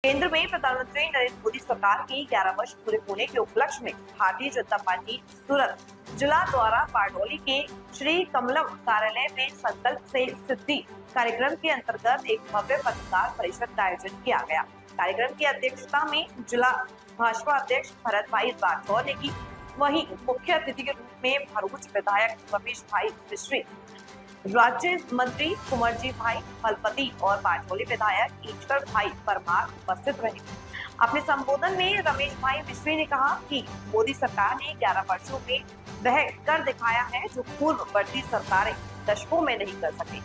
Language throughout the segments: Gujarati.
केंद्र में प्रधानमंत्री नरेंद्र मोदी सरकार के 11 वर्ष पूरे होने के उपलक्ष्य में भारतीय जनता पार्टी सूरत जिला द्वारा बारडोली के श्री कमलम कार्यालय में संकल्प से सिद्धि कार्यक्रम के अंतर्गत एक भव्य पत्रकार परिषद का आयोजन किया गया। कार्यक्रम की अध्यक्षता में जिला भाजपा अध्यक्ष भरत भाई राठौर ने की। वहीं मुख्य अतिथि के रूप में भरूच विधायक रमेश भाई मिश्री, राज्य मंत्री कुंवरजी भाई फलपति और बारडोली विधायक ईश्वर भाई परमार उपस्थित रहे। अपने संबोधन में रमेश भाई मिश्री ने कहा कि मोदी सरकार ने 11 वर्षों में वह कर दिखाया है जो पूर्ववर्ती सरकारें दशकों में नहीं कर सकी।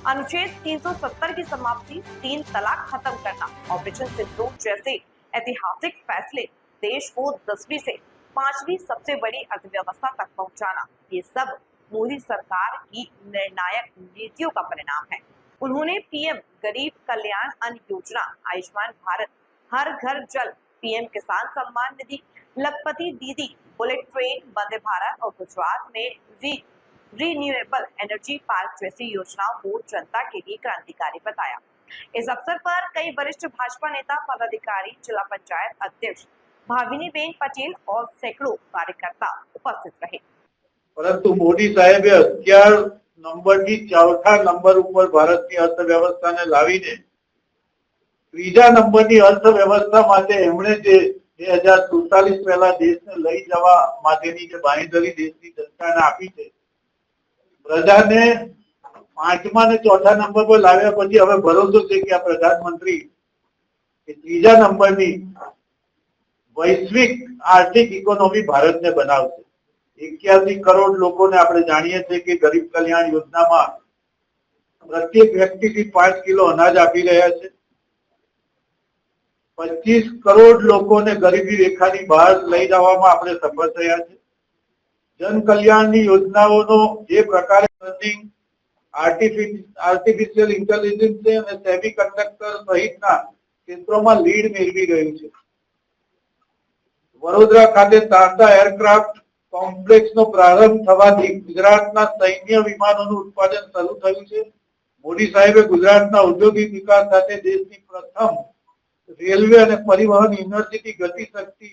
अनुच्छेद 370 की समाप्ति, 3 तलाक खत्म करना, ऑपरेशन सिंदूर जैसे ऐतिहासिक फैसले, देश को 10वीं से 5वीं सबसे बड़ी अर्थव्यवस्था तक पहुंचाना, ये सब मोदी सरकार की निर्णायक नीतियों का परिणाम है। उन्होंने पीएम गरीब कल्याण अन्न योजना, आयुष्मान भारत, हर घर जल, पीएम किसान सम्मान निधि, लखपति दीदी, बुलेट ट्रेन, वंदे भारत और गुजरात में रिन्यूएबल एनर्जी पार्क जैसी योजनाओं को जनता के लिए क्रांतिकारी बताया। इस अवसर पर कई वरिष्ठ भाजपा नेता, पदाधिकारी, जिला पंचायत अध्यक्ष भाविनी बेन पटेल और सैकड़ों कार्यकर्ता उपस्थित रहे। परंतु मोदी साहेबे 11 नंबरથી ચોથા નંબર ઉપર ભારતની અર્થવ્યવસ્થાને લાવીને ત્રીજા નંબરની અર્થવ્યવસ્થા માટે એમણે જે 2047 પહેલા દેશને લઈ જવા માટેની જે બાંહેધરી દેશની જનતાને આપી છે, પ્રજાને પાંચમા ને ચોથા નંબર પર લાવ્યા પછી હવે ભરોસો છે કે આ પ્રધાનમંત્રી ત્રીજા નંબરની વૈશ્વિક આર્થિક ઇકોનોમી ભારતને બનાવશે। 81 કરોડ લોકોને આપણે જાણીએ છીએ કે ગરીબ કલ્યાણ યોજનામાં પ્રત્યેક વ્યક્તિથી 5 કિલો અનાજ આપી રહ્યા છે। 25 કરોડ લોકોને ગરીબી રેખાની બહાર લઈ જવામાં આપણે સફળ થયા છે। જન કલ્યાણની યોજનાઓનો જે પ્રકારે ફંડિંગ આર્ટિફિશિયલ ઇન્ટેલિજન્સ અને સેમિકન્ડક્ટર સહિતના ક્ષેત્રોમાં લીડ મેળવી રહ્યું છે। વડોદરા ખાતે તારતા એરક્રાફ્ટ કોમ્પ્લેક્સનો પ્રારંભ થવાથી ગુજરાતના સૈન્ય વિમાનોનું ઉત્પાદન શરૂ થયું છે। મોદી સાહેબે ગુજરાતના ઔદ્યોગિક વિકાસ સાથે દેશની પ્રથમ રેલવે અને પરિવહન university Gatishakti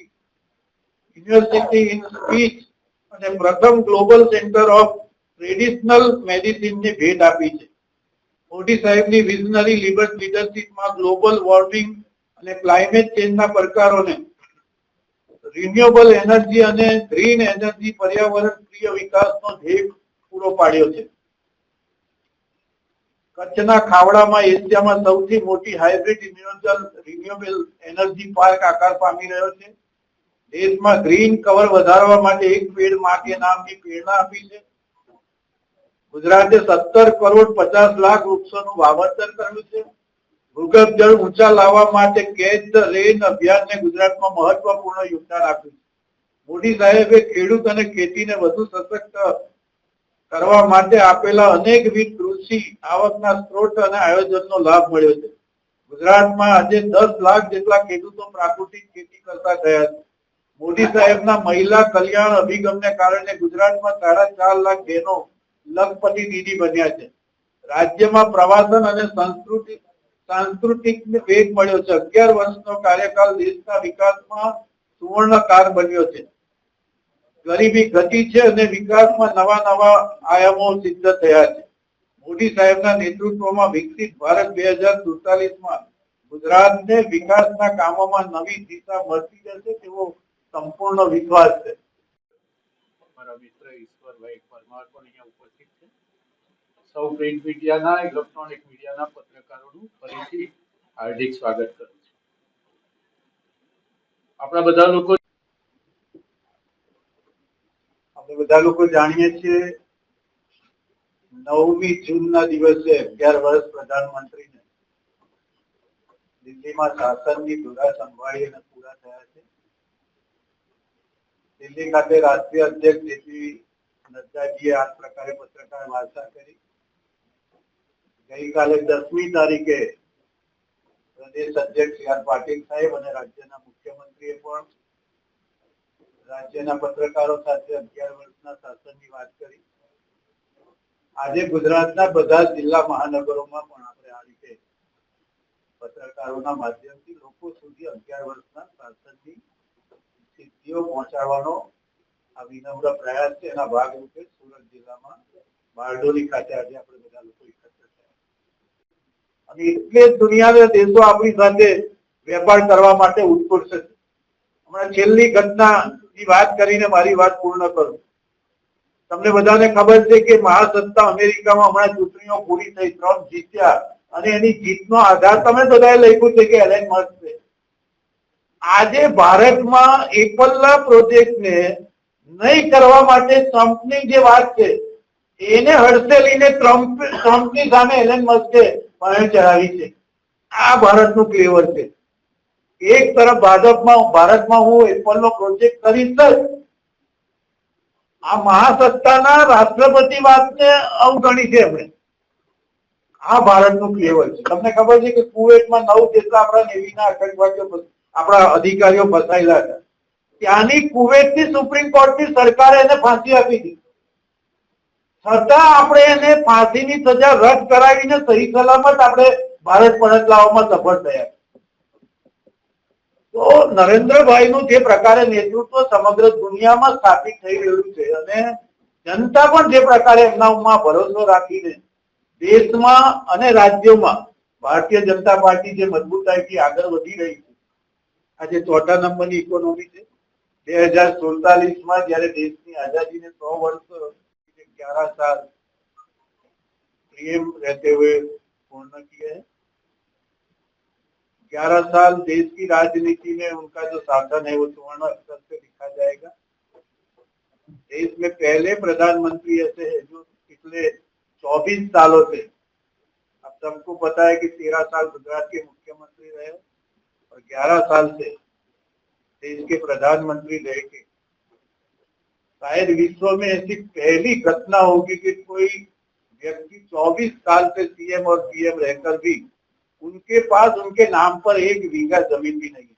university in speech અને પ્રથમ ગ્લોબલ સેન્ટર ઓફ ટ્રેડિશનલ મેડિસિનની ભેટ આપી છે। મોદી સાહેબની વિઝનરી લીડરશીપમાં ગ્લોબલ વોર્મિંગ અને ક્લાઇમેટ ચેન્જના પડકારોને रिन्यूएबल एनर्जी અને ग्रीन एनर्जी पर्यावरण प्रिय विकासનો ધ્યેય પૂરો પાડ્યો છે। કચ્છના ખાવડામાં એશિયામાં સૌથી મોટી હાઇબ્રિડ રિન્યુએબલ એનર્જી પાર્ક આકાર પામી રહ્યો છે। દેશમાં ગ્રીન કવર વધારવા માટે એક પેડ માં કે નામની પ્રેરણા આપી છે। ગુજરાતે 17 કરોડ 50 લાખ વૃક્ષોનું વાવેતર કર્યું છે। ભૂગર્ભ જળ ઊંચા લાવવા માટે કેચ ધ રેન અભિયાનને ગુજરાતમાં મહત્વપૂર્ણ યોગદાન આપ્યું છે। મોદી સાહેબે ખેડૂત અને ખેતીને વધુ સશક્ત કરવા માટે આપેલા અનેકવિધ કૃષિ આવકના સ્ત્રોત અને આયોજનનો લાભ મળ્યો છે। ગુજરાતમાં આજે 10 લાખ જેટલા ખેડૂતો પ્રાકૃતિક ખેતી કરતા થયા છે। મોદી સાહેબના મહિલા કલ્યાણ અભિગમને કારણે ગુજરાતમાં 4.5 લાખ બહેનો લખપતિ દીદી બન્યા છે। રાજ્યમાં પ્રવાસન અને सांस्कृतिक वेग મળ્યો છે। 11 વર્ષનો કાર્યકાળ દેશના વિકાસમાં સુવર્ણકાળ બન્યો છે। ગરીબી ઘટી છે અને વિકાસમાં નવા આયામો સિદ્ધ થયા છે। મોદી સાહેબના નેતૃત્વમાં વિકસિત ભારત 2047 માં ગુજરાતને વિકાસના કામોમાં નવી દિશા મળતી જશે તેવો સંપૂર્ણ વિશ્વાસ છે। મારા મિત્ર ઈશ્વરભાઈ પરમાર પણ અહીંયા ઉપસ્થિત છે। સૌ પ્રિન્ટ મીડિયાના ઇલેક્ટ્રોનિક મીડિયાના પત્રકારોનું ફરીથી હાર્દિક સ્વાગત કરું છું। આપણે બધા લોકો જાણીએ છીએ 9મી જૂનના દિવસે 11 વર્ષ પ્રધાનમંત્રીને દિલ્હીમાં શાસનની ધુરા સંભાળી અને પૂરા થયા છે। દિલ્હી ખાતે રાષ્ટ્રીય અધ્યક્ષ જેપી નડ્ડાજીએ આ પ્રકારે પત્રકાર વાર્તા કરી। ગઈકાલે 10મી તારીખે પ્રદેશ અધ્યક્ષ સી આર પાટીલ સાહેબ અને રાજ્યના મુખ્યમંત્રીએ પણ રાજ્યના પત્રકારો સાથે 11 વર્ષના શાસનની વાત કરી। આજે ગુજરાતના બધા જિલ્લા મહાનગરોમાં પણ આપણે આ રીતે પત્રકારોના માધ્યમથી લોકો સુધી 11 વર્ષના સાંસદની સિદ્ધિઓ પહોંચાડવાનો આ વિનમ્ર પ્રયાસ છે. એના ભાગરૂપે સુરત જિલ્લામાં બારડોલી ખાતે આજે આપણે બધા લોકો એકત્ર થયા અને એટલે જ દુનિયાના દેશો આપણી સાથે વેપાર કરવા માટે ઉત્કુટ છે. હમણાં છેલ્લી ઘટનાની વાત કરીને મારી વાત પૂર્ણ કરું. તમને બધાને ખબર છે કે મહાસત્તા અમેરિકામાં હમણાં ચૂંટણીઓ પૂરી થઈ, ટ્રમ્પ જીત્યા અને એની જીતનો આધાર તમે બધાએ લખ્યું છે કે એલન મસ્ક છે. આજે ભારતમાં એપલના પ્રોજેક્ટને નહીં કરવા માટે ટ્રમ્પની જે વાત છે એને હડસેલીને ટ્રમ્પની સામે એલન મસ્કે પાણી ચડાવી છે. આ ભારતનું ફ્લેવર છે. એક તરફ ભારતમાં હું એપલનો પ્રોજેક્ટ કરીશ જ, આ મહાસત્તાના રાષ્ટ્રપતિ વાતને અવગણી છે એમણે. આ ભારતનું ફ્લેવર છે. તમને ખબર છે કે કુવેતમાં 9 જેટલા આપણા નેવીના આતંકવાદીઓ આપણા અધિકારીઓ ફસાયેલા હતા. ત્યાંની કુવેતની સુપ્રીમ કોર્ટની સરકારે એને ફાંસી આપી હતી, છતાં આપણે એને ફાંસીની સજા રદ કરાવીને સહી સલામત આપણે ભારત પરત લાવવામાં સફળ થયા. તો નરેન્દ્રભાઈનું જે પ્રકારે નેતૃત્વ સમગ્ર દુનિયામાં સ્થાપિત થઈ રહ્યું છે અને જનતા પણ જે પ્રકારે એમનામાં ભરોસો રાખીને દેશમાં અને રાજ્યોમાં ભારતીય જનતા પાર્ટી જે મજબૂતાઈથી આગળ વધી રહી છે. આજે 4થા નંબરની ઇકોનોમી છે. 2047માં જ્યારે દેશની આઝાદીને 100 વર્ષ 11 साल प्रेम रहते हुए पूर्ण किए हैं. 11 साल देश की राजनीति में उनका जो शासन है वो स्वर्ण अक्षर से लिखा जाएगा. देश में पहले प्रधानमंत्री ऐसे हैं जो पिछले 24 सालों से, अब सबको पता है कि 13 साल गुजरात के मुख्यमंत्री रहे और 11 साल से देश के प्रधानमंत्री रह के शायद विश्व में ऐसी पहली घटना होगी कि कोई व्यक्ति 24 साल से सीएम और पीएम रहकर भी उनके पास उनके नाम पर 1 बीघा जमीन भी नहीं है.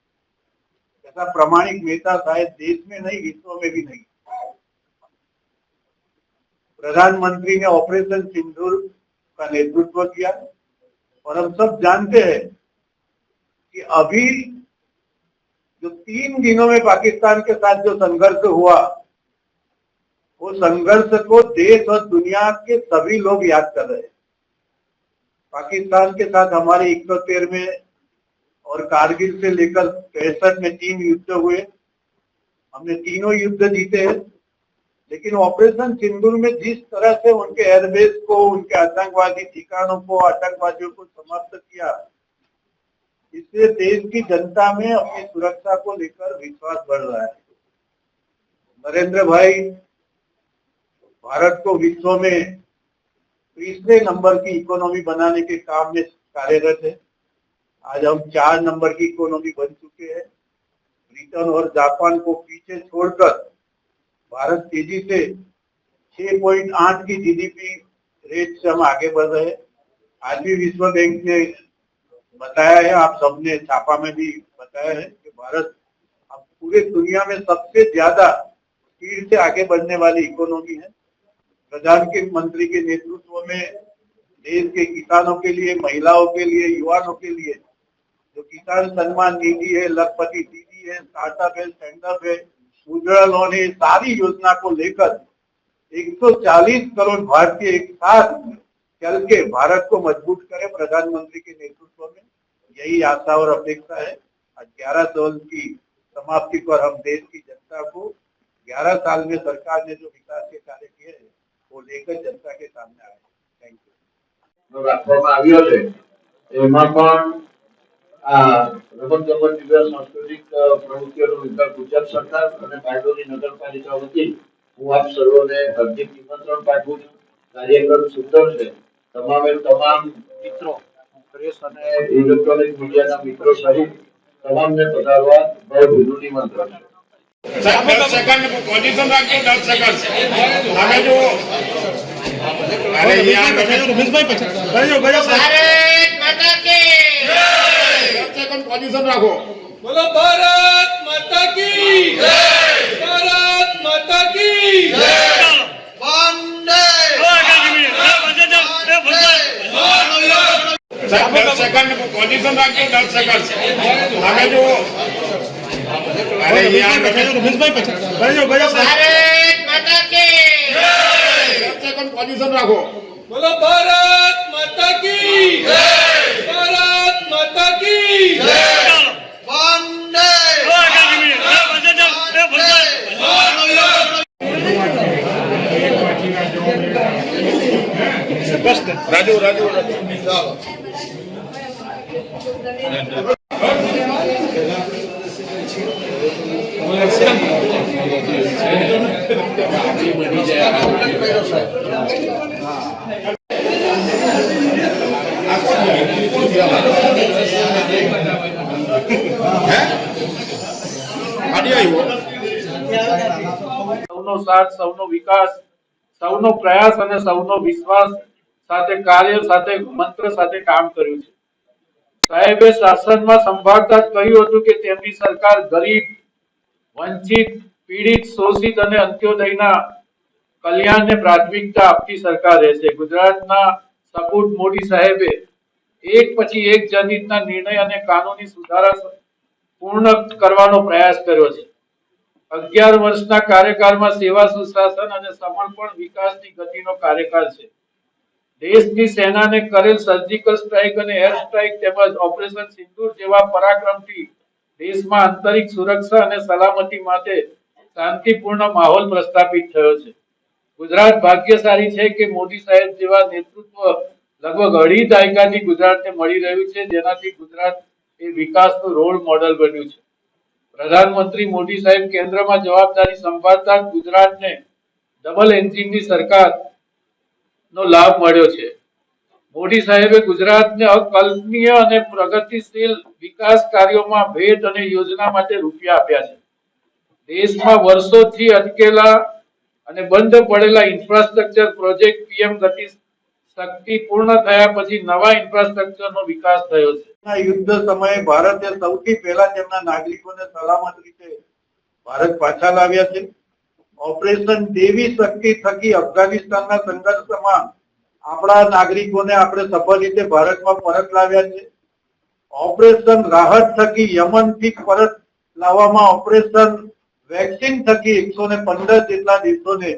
ऐसा प्रामाणिक नेता शायद देश में नहीं, विश्व में भी नहीं. प्रधानमंत्री ने ऑपरेशन सिंदूर का नेतृत्व किया और हम सब जानते हैं कि अभी जो 3 दिनों में पाकिस्तान के साथ जो संघर्ष हुआ, वो संघर्ष को देश और दुनिया के सभी लोग याद कर रहे हैं. पाकिस्तान के साथ हमारे 113 में और कारगिल से लेकर 65 में 3 युद्ध हुए. हमने तीनों युद्ध जीते हैं. लेकिन ऑपरेशन सिंदूर में जिस तरह से उनके एयरबेस को, उनके आतंकवादी ठिकानों को, आतंकवादियों को समाप्त किया, इससे देश की जनता में अपनी सुरक्षा को लेकर विश्वास बढ़ रहा है. नरेंद्र भाई भारत को विश्व में 30वें नंबर की इकोनॉमी बनाने के काम में कार्यरत है. आज हम 4 नंबर की इकोनॉमी बन चुके हैं. ब्रिटेन और जापान को पीछे छोड़कर भारत तेजी से 6.8 की जीडीपी रेट से हम आगे बढ़ रहे हैं. आज भी विश्व बैंक ने बताया है, आप सबने छापा में भी बताया है कि भारत अब पूरे दुनिया में सबसे ज्यादा स्पीड से आगे बढ़ने वाली इकोनॉमी है. प्रधानमंत्री के नेतृत्व में देश के किसानों के लिए, महिलाओं के लिए, युवाओं के लिए जो किसान सम्मान निधि है, लखपति दीदी है, स्टार्टअप है, स्टैंडअप है, उज्ज्वला लोन है, सारी योजना को लेकर 140 करोड़ भारतीय एक साथ चल के भारत को मजबूत करे प्रधानमंत्री के नेतृत्व में. यही आशा और अपेक्षा है. आज 11 साल की समाप्ति पर हम देश की जनता को 11 साल में सरकार ने जो विकास के कार्य किए हैं वो लेकर जनता के सामने आए. Thank you. રાખવામાં આવ્યો છે એમાં પણ આ રમતગમત વિભાગ સાંસ્કૃતિક પ્રવૃત્તિઓનો વિભાગ ગુજરાત સરકાર અને બારડોલી નગરપાલિકા વતી હું આપ સર્વોને હાર્દિક નિમંત્રણ પાઠવું છું. કાર્યક્રમ સુંદર છે. તમામે તમામ મિત્રો, પ્રેસ અને ઇલેક્ટ્રોનિક મીડિયાના મિત્રો સહિત તમામને પધારવા ભાવભીનું નિમંત્રણ છે. 10 સેકન્ડ પોઝિશન રાખજો. 10 સેકન્ડ તમે જો અરે યાર તમે રમેશભાઈ પછી ગયો ભારત માતા કી જય. 10 સેકન્ડ પોઝિશન રાખો. બોલો ભારત માતા કી જય. ભારત માતા કી જય. વંદે 10 સેકન્ડ પોઝિશન પોઝિશન રાખજો 10 સેકન્ડ સામે જો અરે યાર રમેશભાઈ પછાડ ભારત માતા કી જય 10 સેકન્ડ પોઝિશન રાખો बोलो भारत माता की जय, भारत माता की जय, वंदे રાજુ રાજુ સૌનો સાથ, સૌનો વિકાસ, સૌનો પ્રયાસ અને સૌનો વિશ્વાસ સાથે કાર્ય સાથે મંત્ર સાથે કામ કર્યું છે. સાહેબે શાસનમાં સંભાળતા જ કહ્યું હતું કે તેમની સરકાર ગરીબ, વંચિત, પીડિત, શોષિત અને અંત્યોદયના કલ્યાણને પ્રાથમિકતા આપતી સરકાર રહેશે. ગુજરાતના સપૂત મોદી સાહેબે એક પછી એક જનહિતના નિર્ણય અને કાનૂની સુધારા પૂર્ણ કરવાનો પ્રયાસ કર્યો છે. 11 વર્ષના કાર્યકાળમાં સેવા, સુશાસન અને સમર્પણ વિકાસની ગતિનો કાર્યકાળ છે. દેશની સેનાને કરેલ સર્જિકલ સ્ટ્રાઇક અને એર સ્ટ્રાઇક તેમજ ઓપરેશન સિંદૂર જેવા પરાક્રમથી દેશમાં આંતરિક સુરક્ષા અને સલામતી માટે શાંતિપૂર્ણ માહોલ પ્રસ્થાપિત થયો છે. ગુજરાત ભાગ્યશાળી છે કે મોદી સાહેબ જેવા નેતૃત્વ લગભગ અઢી દાયકાથી ગુજરાતને મળી રહ્યું છે, જેનાથી ગુજરાત એ વિકાસનું રોલ મોડેલ બન્યું છે. પ્રધાનમંત્રી મોદી સાહેબ કેન્દ્રમાં જવાબદારી સંભાળતા ગુજરાતને ડબલ એન્જિનની સરકારનો લાભ મળ્યો છે. મોદી સાહેબે ગુજરાતને અકલ્પનીય અને પ્રગતિશીલ વિકાસ કાર્યોમાં ભેટ અને યોજના માટે રૂપિયા આપ્યા છે. દેશમાં વર્ષોથી અટકેલા અને બંધ પડેલા ઇન્ફ્રાસ્ટ્રક્ચર પ્રોજેક્ટ પીએમ ગતિ શક્તિ પૂર્ણ થયા પછી નવા ઇન્ફ્રાસ્ટ્રક્ચરનો વિકાસ થયો છે. યુદ્ધ સમયે ભારતે સૌથી પહેલા તેમના નાગરિકોને સલામત રીતે ભારત પાછા લાવ્યા છે. ઓપરેશન દેવી શક્તિ થકી અફઘાનિસ્તાનના સંઘર્ષમાં આપણા નાગરિકોને આપણે સફળ રીતે ભારતમાં પરત લાવ્યા છે. ઓપરેશન રાહત થકી યમનથી પરત લાવવામાં ઓપરેશન વેક્સિન થકી 115 જેટલા દેશોને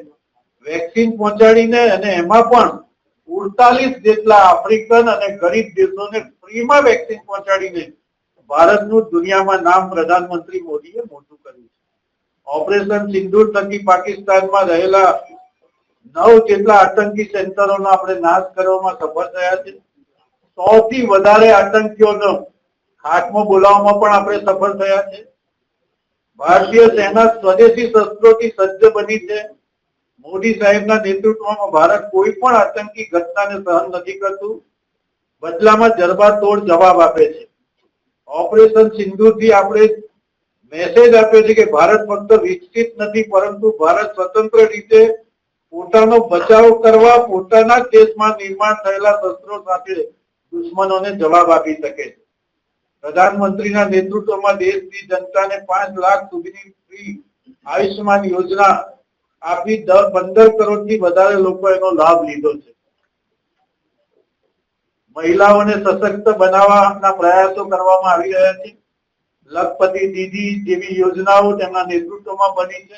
વેક્સિન પહોંચાડીને અને એમાં પણ 48 જેટલા આફ્રિકન અને ગરીબ દેશોને ફ્રીમાં વેક્સિન પહોંચાડીને ભારતનું દુનિયામાં નામ પ્રધાનમંત્રી મોદીએ મોટું કર્યું છે. ઓપરેશન સિંદૂર થકી પાકિસ્તાનમાં રહેલા 9 જેટલા આતંકી સેન્ટરોનો આપણે નાશ કરવામાં સફળ થયા છે. 100 થી વધારે આતંકીઓનો ખાત્મો બોલાવવામાં પણ આપણે સફળ થયા છે. ભારતીય સેના સ્વદેશી શસ્ત્રોથી સજ્જ બની છે. મોદી સાહેબના નેતૃત્વમાં ભારત કોઈ પણ આતંકી ઘટનાને સહન નથી કરતું, બદલામાં જડબાતોડ જવાબ આપે છે. ઓપરેશન સિંદૂરથી આપણે મેસેજ આપ્યો છે કે ભારત ફક્ત વિકસિત નથી, પરંતુ ભારત સ્વતંત્ર રીતે પોતાનો બચાવ કરવા પોતાના દેશમાં નિર્માણ થયેલા શસ્ત્રો સાથે દુશ્મનોને જવાબ આપી શકે છે. પ્રધાનમંત્રીના નેતૃત્વમાં દેશની જનતાને 5 લાખ સુધીની ફ્રી આયુષ્યમાન યોજના આપી 15 કરોડથી વધારે લોકો એનો લાભ લીધો છે. મહિલાઓને સશક્ત બનાવવાના પ્રયાસો કરવામાં આવી રહ્યા છે. લખપતિ દીદી જેવી યોજનાઓ તેમના નેતૃત્વમાં બની છે.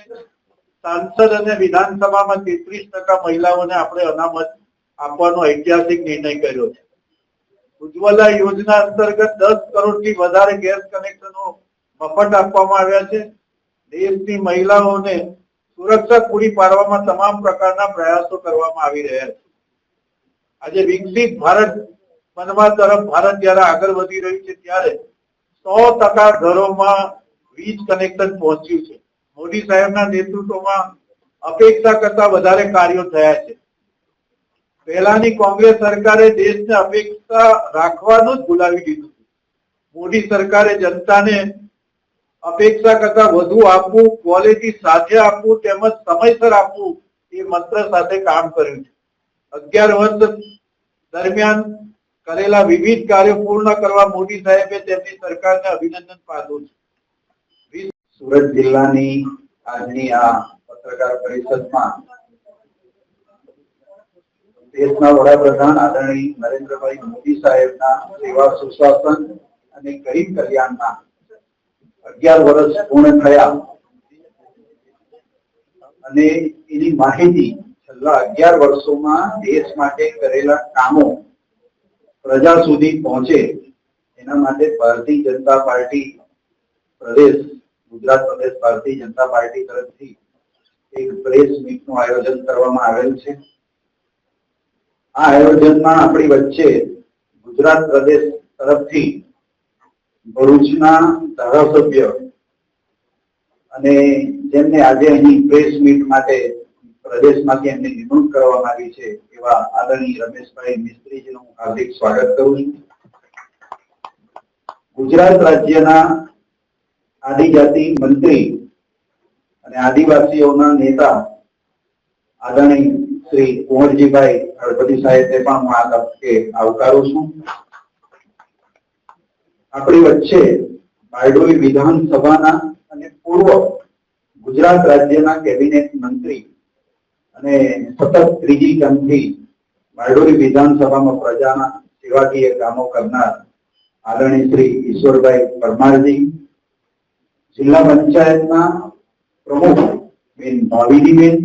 સાંસદ અને વિધાનસભામાં 33% મહિલાઓને આપણે અનામત આપવાનો ઐતિહાસિક નિર્ણય કર્યો છે. ઉજ્જવલા યોજના અંતર્ગત 10 કરોડથી વધારે ગેસ કનેક્શનો મફત આપવામાં આવ્યા છે. દેશની મહિલાઓને સુરક્ષા પૂરી પાડવામાં તમામ પ્રકારના પ્રયાસો કરવામાં આવી રહ્યા છે. આજે વિકસિત ભારત બનવા તરફ ભારત જ્યારે આગળ વધી રહ્યું છે ત્યારે 100% ઘરોમાં વીજ કનેક્શન પહોંચ્યું છે. મોદી સાહેબના નેતૃત્વમાં અપેક્ષા કરતા વધારે કાર્યો થયા છે. પહેલાની કોંગ્રેસ સરકારે દેશને અપેક્ષા રાખવાનું જ ભૂલાવી દીધું. મોદી સરકારે જનતાને અપેક્ષા કરતા વધુ આપવું, ક્વોલિટી સાથે આપવું તેમજ સમયસર આપવું એ મંત્ર સાથે કામ કર્યું છે. 11 વર્ષ દરમિયાન કરેલા વિવિધ કાર્યો પૂર્ણ કરવા મોદી સાહેબે તેમની સરકારને અભિનંદન પાઠવું છે. સુરત જિલ્લાની આજની આ પત્રકાર પરિષદમાં દેશના વડાપ્રધાન આદરણીય નરેન્દ્રભાઈ મોદી સાહેબના સેવા, સુશાસન અને ગરીબ કલ્યાણના 11 વર્ષ પૂર્ણ થયા અને એની માહિતી છેલ્લા 11 વર્ષોમાં દેશ માટે કરેલા કામો પ્રજા સુધી પહોંચે એના માટે ભારતીય જનતા પાર્ટી પ્રદેશ ગુજરાત પ્રદેશ ભારતીય જનતા પાર્ટી તરફથી એક પ્રેસ મીટનું આયોજન કરવામાં આવેલ છે. આ આયોજનમાં આપણી વચ્ચે ગુજરાત પ્રદેશ તરફથી ભરૂચના ધારાસભ્ય અને જેમને આજે અહીં પ્રેસ મીટ માટે પ્રદેશમાંથી એમની નિમણૂક કરવામાં આવી છે એવા આદરણીય રમેશભાઈ મિસ્ત્રીજીનું હાર્દિક સ્વાગત કરું છું. ગુજરાત રાજ્યના આદિજાતિ મંત્રી અને આદિવાસીઓના નેતા આદરણીય શ્રી કુંવરજીભાઈ હળપતિ સાહેબને પણ હું આ તબક્કે આવકારું છું. આપણી વચ્ચે બારડોલી વિધાનસભાના અને પૂર્વ ગુજરાત રાજ્યના કેબિનેટ મંત્રી અને સતત ત્રીજી ટર્મથી બારડોલી વિધાનસભામાં પ્રજાના સેવાકીય કામો કરનાર આદરણીય શ્રી ઈશ્વરભાઈ પરમારજી, જિલ્લા પંચાયતના પ્રમુખ બેન ભાવિનીબેન,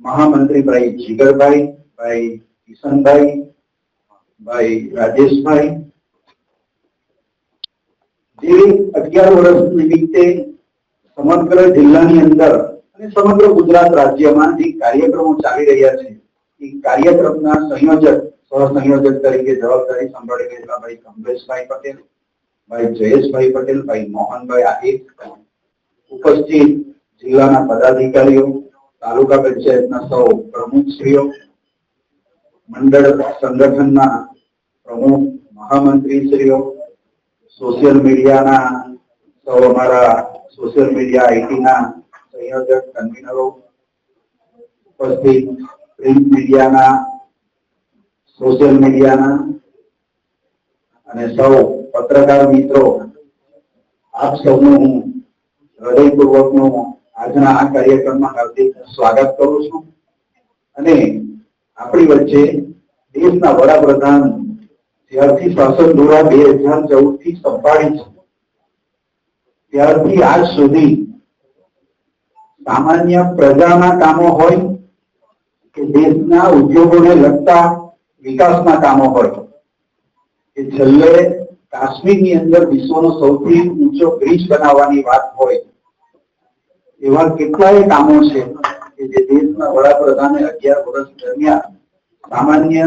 મહામંત્રી ભાઈ જીગરભાઈ, ભાઈ કિશનભાઈ, ભાઈ રાજેશભાઈ, જે 11 વર્ષ નિમિત્તે સમગ્ર જિલ્લાની અંદર અને સમગ્ર ગુજરાત રાજ્યમાં જે કાર્યક્રમો ચાલી રહ્યા છે એ કાર્યક્રમના સહસંયોજક તરીકે જવાબદારી સંભાળી રહેલા ભાઈ કમલેશભાઈ પટેલ, ભાઈ જયેશભાઈ પટેલ, ભાઈ મોહનભાઈ આહિર, ઉપસ્થિત જિલ્લાના પદાધિકારીઓ, તાલુકા પંચાયતના સૌ પ્રમુખશ્રીઓ, મંડળ સંગઠનના પ્રમુખ મહામંત્રીશ્રીઓ, સોશિયલ મીડિયાના સૌ અમારા સોશિયલ મીડિયા આઈટીના સંયોજક કન્વીનરો, ઉપસ્થિત પ્રિન્ટ મીડિયાના, સોશિયલ મીડિયાના અને સૌ પત્રકાર મિત્રો, આપ સૌનું હું હૃદયપૂર્વકનું આજના આ કાર્યક્રમમાં હાર્દિક સ્વાગત કરું છું. અને આપણી વચ્ચે દેશના વડાપ્રધાન જ્યારથી શાસન દ્વારા 2014 થી સંભાળી છે ત્યારથી આજ સુધી સામાન્ય પ્રજાના કામો હોય કે દેશના ઉદ્યોગોને લગતા વિકાસના કામો હોય કે છેલ્લે કાશ્મીરની અંદર વિશ્વનો સૌથી ઊંચો બ્રિજ બનાવવાની વાત હોય, એવા કેટલાય કામો છે કે જે દેશના વડાપ્રધાને 11 વર્ષ દરમિયાન સામાન્ય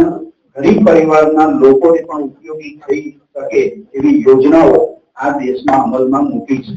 ગરીબ પરિવારના લોકોને પણ ઉપયોગી થઈ શકે એવી યોજનાઓ આ દેશમાં અમલમાં મૂકી છે.